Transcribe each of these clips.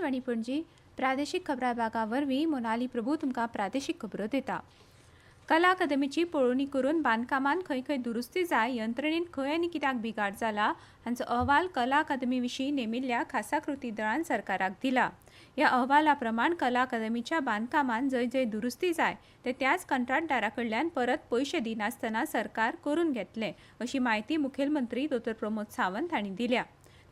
आकाशवाणी पणजी प्रादेशीक खबरां विभागा वरवीं मोनाली प्रभू तुमकां प्रादेशीक खबरो दिता। कला अकादमीची पळोवणी करून बांदकामान खंय खंय दुरुस्ती जाय, यंत्रणेन खंय आनी कित्याक बिगाड जाला हांचो अहवाल कला अकादमी विशीं नेमिल्ल्या खासा कृती दळान सरकाराक दिला। ह्या अहवाला प्रमाण कला अकादमीच्या बांदकामान जंय जंय दुरुस्ती जाय ते त्याच कंत्राटदारा कडल्यान परत पयशे दिनासतना सरकार करून घेतले, अशी माहिती मुखेलमंत्री डॉ. प्रमोद सावंत हांणी दिल्या।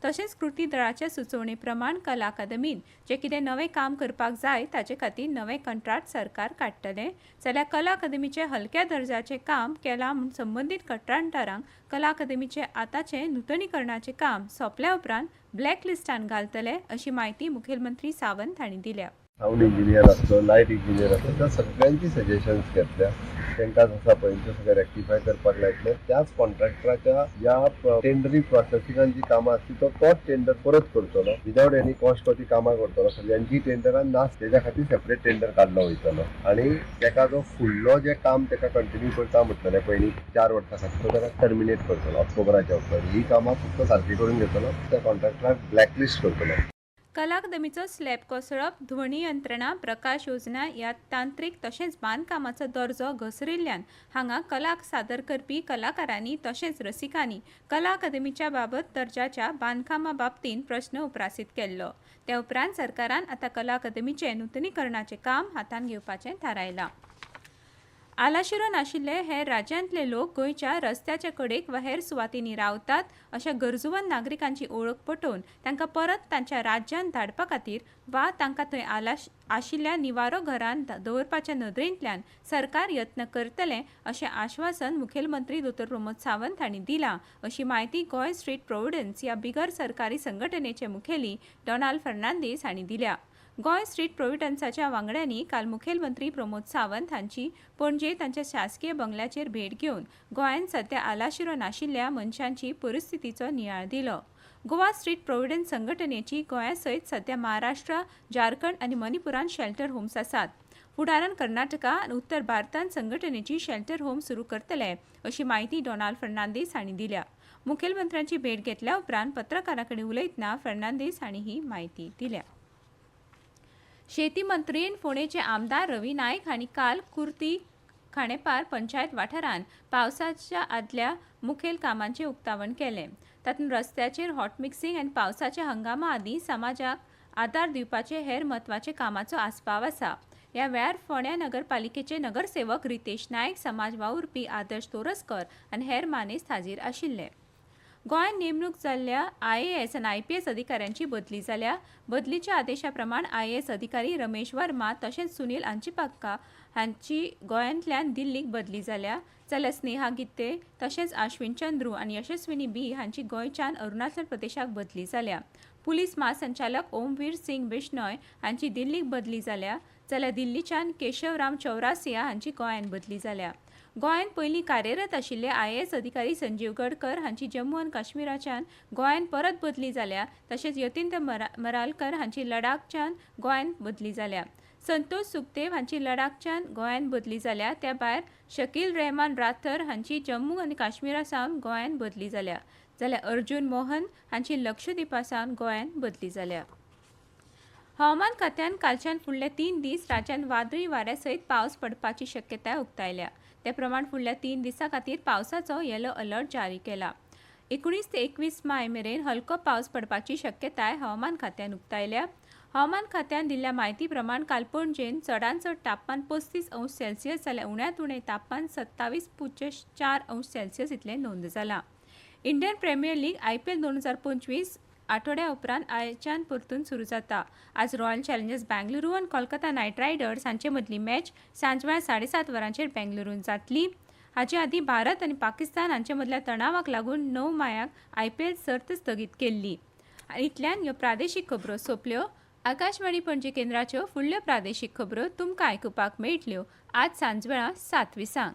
तशेंच कृती दळाच्या सुचोवणे प्रमाण कला अकादमीन जे कितें नवें काम करपाक जाय ताचे खातीर नवें कंत्राट सरकार काडटले, जाल्यार कला अकादमीचे हलक्या दर्जाचें काम केलां म्हूण संबंदीत कंत्राटदारांक कला अकादमीचे आतांचे नूतनीकरणाचें काम सोंपल्या उपरांत ब्लॅक लिस्टान घालतले, अशी माहिती मुखेलमंत्री सावंत हांणी दिल्या। साऊंड इंजिनियर असलो, लायट इंजिनियर असलो, त्या सगळ्यांची सजेशन्स घेतल्या, तांकां आसा पळय ते सगळें रेक्टिफाय करपाक लायतले। त्याच कॉन्ट्रॅक्टराच्या या टेंडरी प्रोसेसिंगान जी कामां आसली तोच टेंडर परत करतलो, विदाउट एनी कॉस्ट ती कामां करतलो। सगळ्यांची टेंडरान नास तेच्या खातीर सेपरेट टेंडर काडलो वयतलो आनी तेका जो फुडलो जे काम तेका कंटिन्यू करता म्हटलें पयलीं 4 वर्सां खातीर तेका टर्मिनेट करतलो ऑक्टोबराच्या उपरांत। ही कामां फक्त सारकी करून घेतलो, त्या कॉन्ट्रॅक्टराक ब्लॅकलिस्ट करतलो। कला अकादमीचो स्लॅब कोसळप, ध्वनी यंत्रणा, प्रकाश योजना ह्या तांत्रीक तशेंच बांदकामाचो दर्जो घसरिल्ल्यान हांगा कला सादर करपी कलाकारांनी तशेंच रसिकांनी कला अकादमीच्या बाबत दर्जाच्या बांदकामा बाबतींत प्रस्न उप्रासीत केल्लो। त्या उपरांत सरकारान आतां कला अकादमीचे नूतनीकरणाचें काम हातांत घेवपाचें थारायलां। आलाशिरो नाशिल्ले हेर राज्यांतले लोक गोंयच्या रस्त्याचे कडेक वा हेर सुवातींनी रावतात अशा गरजुवंत नागरिकांची ओळख पटोवन तांकां परत तांच्या राज्यांत धाडपा खातीर वा तांकां थंय आशिल्ल्या निवारो घरांत दवरपाच्या नदरेंतल्यान सरकार यत्न करतले, अशें आश्वासन मुखेलमंत्री डॉ. प्रमोद सावंत हांणी दिलां, अशी माहिती गोंय स्ट्रीट प्रोविडन्स ह्या बिगर सरकारी संघटनेचे मुखेली डॉनाल्ड फर्नांदीस हांणी दिल्या। गोंय स्ट्रीट प्रोविडन्साच्या वांगड्यांनी काल मुखेलमंत्री प्रमोद सावंत हांची पणजे तांच्या शासकीय बंगल्याचेर भेट घेवन गोंयांत सध्या आलाशिरो नाशिल्ल्या मनशांची परिस्थितीचो नियाळ दिलो। गोवा स्ट्रीट प्रोविडन्स संघटनेची गोंया सयत सध्या महाराष्ट्र, झारखंड आनी मणिपुरांत शेल्टर होम्स आसात। फुडारान कर्नाटका आनी उत्तर भारतांत संघटनेची शेल्टर होम सुरू करतले, अशी माहिती डॉनाल्ड फर्नांदीस हांणी दिल्या। मुखेलमंत्र्यांची भेट घेतल्या उपरांत पत्रकारां कडेन उलयतना फर्नांदीस हांणी ही माहिती दिल्या। शेती मंत्रीन फोंडेचे आमदार रवी नायक हांणी काल कुर्ती खांडेपार पंचायत वाठारांत पावसाच्या आदल्या मुखेल कामांचें उक्तावण केलें। तातूंत रस्त्याचेर हॉट मिक्सिंग आनी पावसाच्या हंगामा आदीं समाजाक आदार दिवपाचे हेर म्हत्वाचे कामाचो आस्पाव आसा। ह्या वेळार फोंड्या नगरपालिकेचे नगरसेवक रितेश नायक, समाज वावुरपी आदर्श तोरसकर आनी हेर मानेस्त हाजीर आशिल्ले। गोंयांत नेमणूक जाल्ल्या IAS आनी IPS अधिकाऱ्यांची बदली जाल्या। बदलीच्या आदेशा प्रमाण IAS अधिकारी रमेश वर्मा तशेंच सुनील आंचीपाक्का हांची गोंयांतल्यान दिल्लीक बदली जाल्या, जाल्यार स्नेहा गित्ते तशेंच आश्विन चंद्रू आनी यशस्विनी B हांची गोंयच्यान अरुणाचल प्रदेशाक बदली जाल्या। पुलीस महासंचालक ओमवीर सिंग बिश्नोय हांची दिल्लीक बदली जाल्या, जाल्यार दिल्लीच्यान केशवराम चौरासिया हांची गोंयांत बदली जाल्या। गोंयांत पयलीं कार्यरत आशिल्ले IAS अधिकारी संजीव गडकर हांची जम्मू आनी काश्मीराच्यान गोंयांत परत बदली जाल्या, तशेंच यतींद्र मरालकर हांची लडाखच्यान गोंयांत बदली जाल्या। संतोष सुखदेव हांची लडाखच्यान गोंयांत बदली जाल्या, त्या भायर शकील रेहमान राथर हांची जम्मू आनी काश्मीरा सावन गोंयांत बदली जाल्या, जाल्यार अर्जुन मोहन हांची लक्षद्वीपा सावन गोंयांत बदली जाल्या। हवामान खात्यान कालच्यान फुडले 3 दीस राज्यांत वादळी वाऱ्या सयत पावस पडपाची शक्यताय उक्तायल्या। ते प्रमाण फुडल्या 3 दिसां खातीर पावसाचो येलो अलर्ट जारी केला। 19 ते 21 माय मेरेन हलको पावस पडपाची शक्यताय हवामान खात्यान उक्तायल्या। हवामान खात्यान दिल्ल्या म्हायती प्रमाण काल पणजेन चडांत चड तापमान 35 अंश सेल्सियस जाल्यार उण्यांत उणें तापमान 27.4 अंश सेल्सियस इतलें नोंद जालां। इंडियन प्रीमियर लीग IPL 2025 आठवड्या उपरांत आयच्यान परतून सुरू जाता। आज रॉयल चॅलेंजर्स बँगलुरू आनी कोलकाता नायट रायडर्स हांचे मदली मॅच सांजवेळा 7:30 वरांचेर बँगलुरूंत जातली। हाचे आदीं भारत आनी पाकिस्तान हांचे मदल्या तणावाक लागून 9 मायाक IPL सर्त स्थगीत केल्ली। इतल्यान ह्यो प्रादेशीक खबरो सोंपल्यो। आकाशवाणी पणजी केंद्राच्यो फुडल्यो प्रादेशीक खबरो तुमकां आयकुपाक मेळटल्यो आज सांजवेळा 7:20.